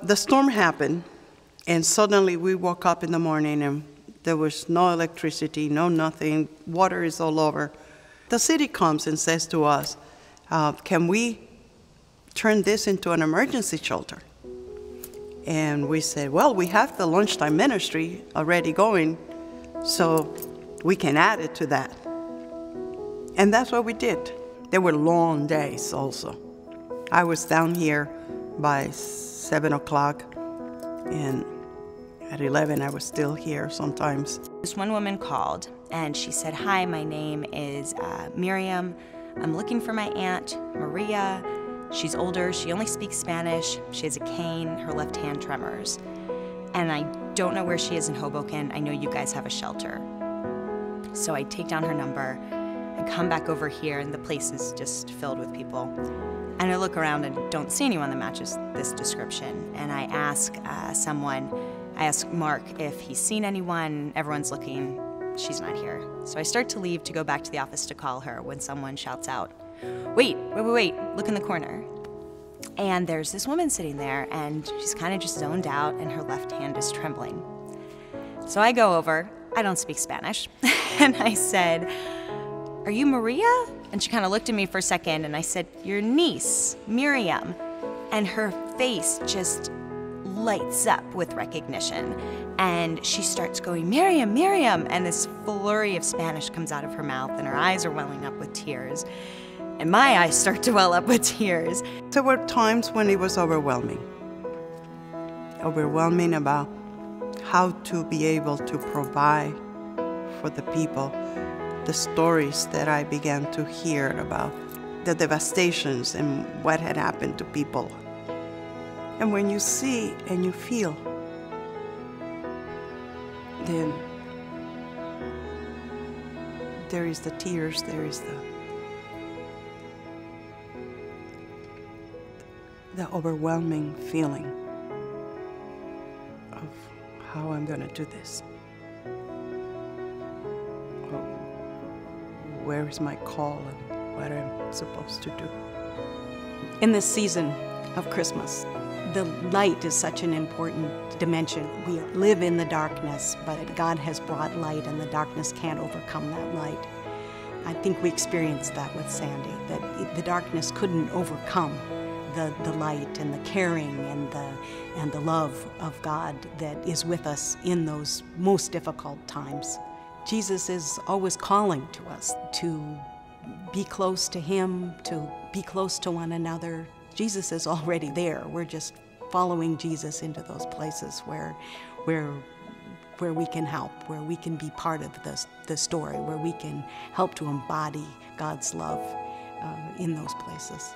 The storm happened, and suddenly we woke up in the morning and there was no electricity, no nothing, water is all over. The city comes and says to us, can we turn this into an emergency shelter? And we said, well, we have the lunchtime ministry already going, so we can add it to that. And that's what we did. There were long days also. I was down here by 7 o'clock, and at 11 I was still here sometimes. This one woman called and she said, hi, my name is Miriam. I'm looking for my aunt, Maria. She's older, she only speaks Spanish, she has a cane, her left hand tremors. And I don't know where she is in Hoboken. I know you guys have a shelter. So I take down her number, I come back over here and the place is just filled with people. And I look around and don't see anyone that matches this description. And I ask I ask Mark if he's seen anyone, everyone's looking, she's not here. So I start to leave to go back to the office to call her when someone shouts out, wait, look in the corner. And there's this woman sitting there and she's kind of just zoned out and her left hand is trembling. So I go over, I don't speak Spanish, and I said, are you Maria? And she kind of looked at me for a second and I said, your niece, Miriam. And her face just lights up with recognition. And she starts going, Miriam, Miriam. And this flurry of Spanish comes out of her mouth and her eyes are welling up with tears. And my eyes start to well up with tears. There were times when it was overwhelming. Overwhelming about how to be able to provide for the people. The stories that I began to hear about the devastations and what had happened to people. And when you see and you feel, then there is the tears, there is the overwhelming feeling of how I'm going to do this. Where is my call and what I'm supposed to do? In this season of Christmas, the light is such an important dimension. We live in the darkness, but God has brought light and the darkness can't overcome that light. I think we experienced that with Sandy, that the darkness couldn't overcome the light and the caring and the love of God that is with us in those most difficult times. Jesus is always calling to us to be close to Him, to be close to one another. Jesus is already there. We're just following Jesus into those places where we can help, where we can be part of the story, where we can help to embody God's love in those places.